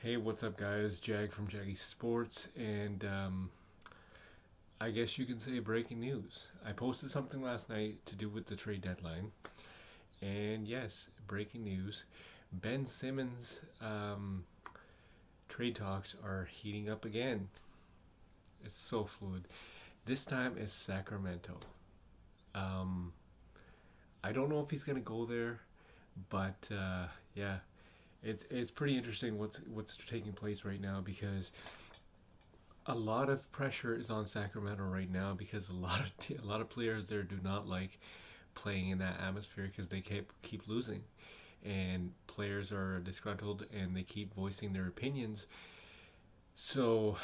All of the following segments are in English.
Hey, what's up, guys? Jag from Jaggy Sports, and I guess you can say breaking news. I posted something last night to do with the trade deadline, and yes, breaking news. Ben Simmons trade talks are heating up again. It's so fluid. This time it's Sacramento. I don't know if he's gonna go there, but yeah. It's pretty interesting what's taking place right now, because a lot of pressure is on Sacramento right now, because a lot of players there do not like playing in that atmosphere because they keep losing, and players are disgruntled and they keep voicing their opinions. So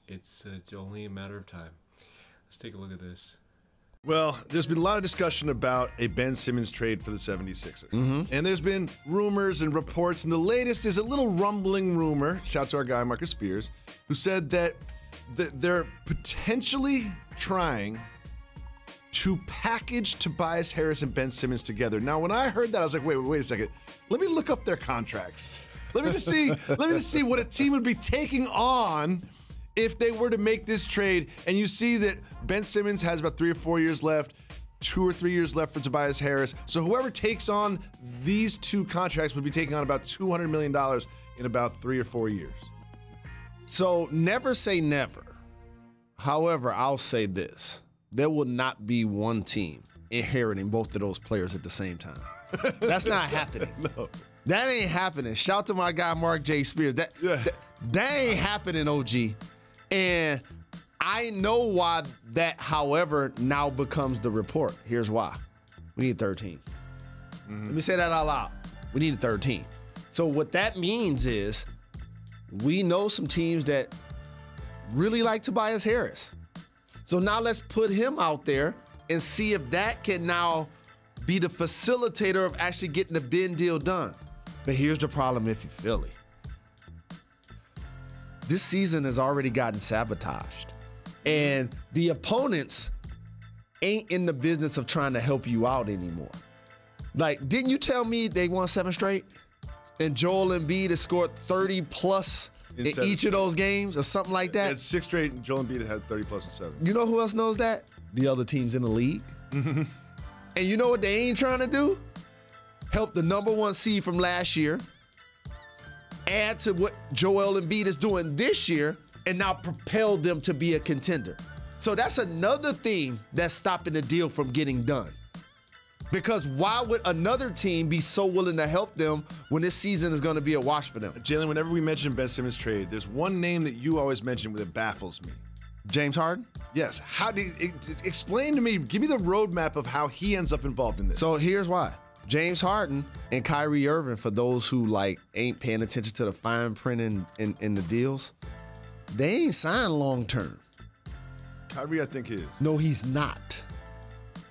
it's only a matter of time. Let's take a look at this. Well, there's been a lot of discussion about a Ben Simmons trade for the 76ers. And there's been rumors and reports, and the latest is a little rumbling rumor, shout out to our guy Marcus Spears, who said that they're potentially trying to package Tobias Harris and Ben Simmons together. Now, when I heard that, I was like, wait a second. Let me look up their contracts. Let me just see what a team would be taking on if they were to make this trade. And you see that Ben Simmons has about 3 or 4 years left, 2 or 3 years left for Tobias Harris. So whoever takes on these two contracts would be taking on about $200 million in about 3 or 4 years. So never say never. However, I'll say this. There will not be one team inheriting both of those players at the same time. That's not happening. No. That ain't happening. Shout to my guy, Mark J. Spears. That ain't happening, OG. And I know why that, however, now becomes the report. Here's why. We need 13. Let me say that out loud. We need a 13. So what that means is we know some teams that really like Tobias Harris. So now let's put him out there and see if that can now be the facilitator of actually getting the Ben deal done. But here's the problem if you're Philly. This season has already gotten sabotaged. And the opponents ain't in the business of trying to help you out anymore. Like, didn't you tell me they won 7 straight? And Joel Embiid has scored 30 plus in each of those games or something like that? It's 6 straight, and Joel Embiid had 30 plus and 7. You know who else knows that? The other teams in the league. And you know what they ain't trying to do? Help the #1 seed from last year, add to what Joel Embiid is doing this year, and now propel them to be a contender. So that's another thing that's stopping the deal from getting done. Because why would another team be so willing to help them when this season is going to be a wash for them? Jalen, whenever we mention Ben Simmons trade, there's one name that you always mention that baffles me. James Harden? Yes. How do you explain to me? Give me the roadmap of how he ends up involved in this. So here's why. James Harden and Kyrie Irving, for those who ain't paying attention to the fine print in the deals, they ain't signed long term. Kyrie, I think, is. No, he's not.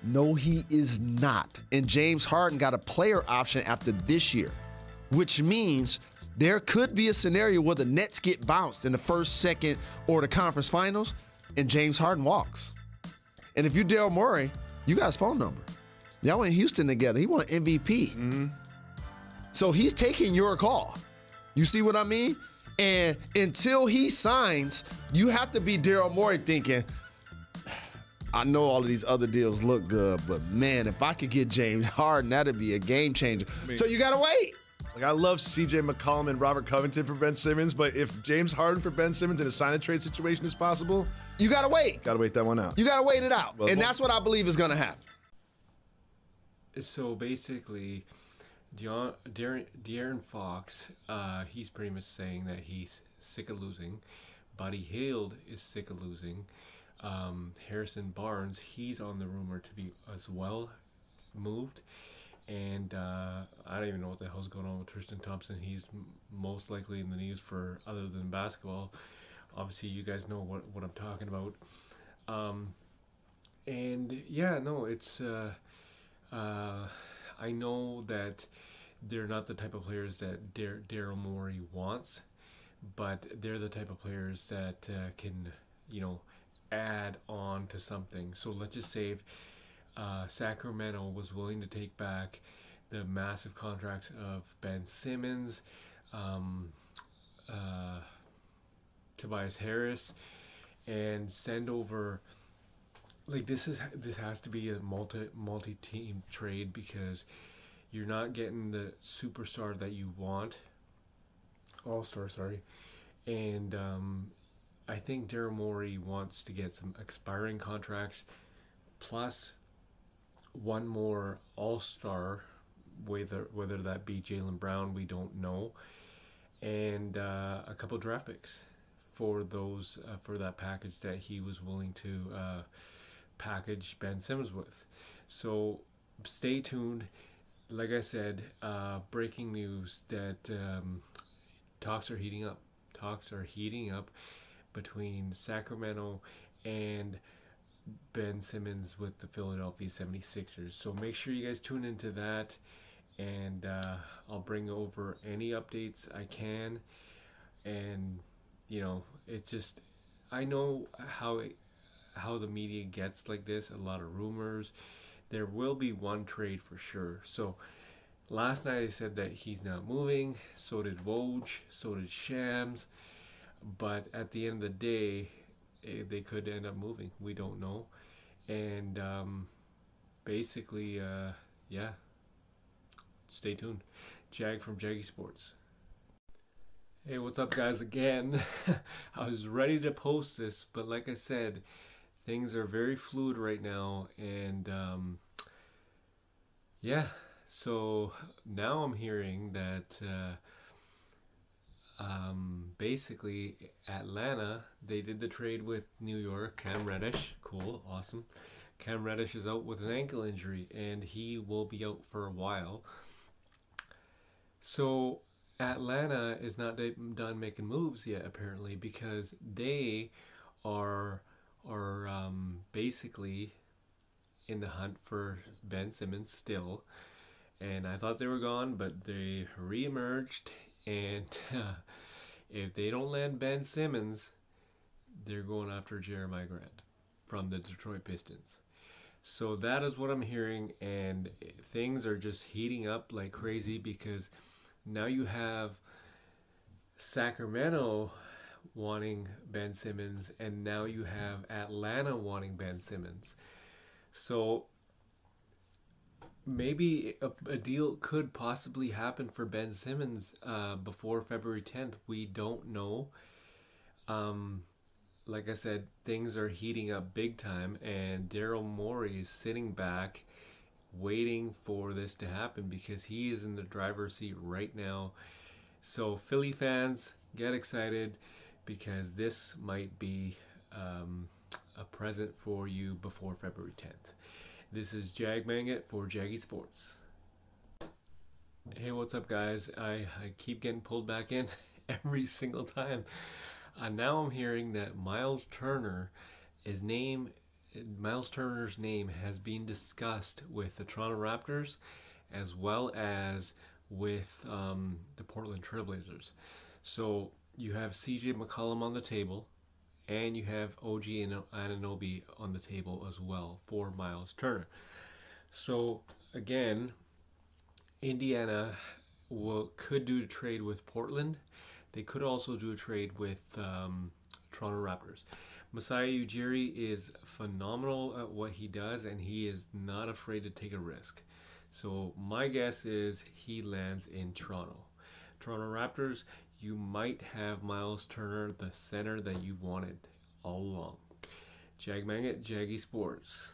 No, he is not. And James Harden got a player option after this year, which means there could be a scenario where the Nets get bounced in the first, second, or the conference finals, and James Harden walks. And if you're Daryl Morey, you got his phone number. Y'all went in Houston together. He won MVP. So he's taking your call. You see what I mean? And until he signs, you have to be Daryl Morey thinking, I know all of these other deals look good, but man, if I could get James Harden, that'd be a game changer. So you got to wait. Like, I love CJ McCollum and Robert Covington for Ben Simmons, but if James Harden for Ben Simmons in a sign and trade situation is possible, you got to wait. Got to wait that one out. You got to wait it out. And that's what I believe is going to happen. So basically, De'Aaron Fox, he's pretty much saying that he's sick of losing. Buddy Hield is sick of losing. Harrison Barnes, he's on the rumor to be as well moved. And I don't even know what the hell's going on with Tristan Thompson. He's most likely in the news for other than basketball. Obviously, you guys know what I'm talking about. And yeah, no, it's... I know that they're not the type of players that Daryl Morey wants, but they're the type of players that can, add on to something. So let's just say if Sacramento was willing to take back the massive contracts of Ben Simmons, Tobias Harris and send over. Like this has to be a multi-team trade because you're not getting the superstar that you want. All-star, sorry. And I think Daryl Morey wants to get some expiring contracts plus one more all-star, whether that be Jalen Brown, we don't know, and a couple draft picks for those for that package that he was willing to package Ben Simmons with. So stay tuned. Like I said, breaking news that talks are heating up. Talks are heating up between Sacramento and Ben Simmons with the Philadelphia 76ers. So make sure you guys tune into that, and I'll bring over any updates I can. And you know, it's just, I know how the media gets like this, a lot of rumors. There will be one trade for sure. So last night I said that he's not moving, so did Woj, so did Shams, but at the end of the day, they could end up moving. We don't know. And basically, yeah, stay tuned. Jag from Jaggy Sports. Hey, what's up guys again? I was ready to post this, but like I said, things are very fluid right now, and yeah, so now I'm hearing that basically Atlanta, they did the trade with New York. Cam Reddish, cool, awesome. Cam Reddish is out with an ankle injury and he will be out for a while. So Atlanta is not done making moves yet, apparently, because they are basically in the hunt for Ben Simmons still. And I thought they were gone, but they re-emerged. And if they don't land Ben Simmons, they're going after Jeremiah Grant from the Detroit Pistons. So that is what I'm hearing, and things are just heating up like crazy because now you have Sacramento wanting Ben Simmons, and now you have Atlanta wanting Ben Simmons. So maybe a deal could possibly happen for Ben Simmons before February 10th. We don't know. Like I said, things are heating up big time, and Daryl Morey is sitting back waiting for this to happen because he is in the driver's seat right now. So Philly fans, get excited because this might be a present for you before February 10th. This is Jag Mangat for Jaggy Sports. Hey, what's up guys? I keep getting pulled back in every single time. Now I'm hearing that Myles Turner's name has been discussed with the Toronto Raptors as well as with the Portland Trailblazers. So you have CJ McCollum on the table, and you have OG Anunoby on the table as well for Myles Turner. So again, Indiana could do a trade with Portland. They could also do a trade with Toronto Raptors. Masai Ujiri is phenomenal at what he does, and he is not afraid to take a risk. So my guess is he lands in Toronto. Toronto Raptors, you might have Myles Turner, the center that you wanted all along. Jag Mangat, Jaggy Sports.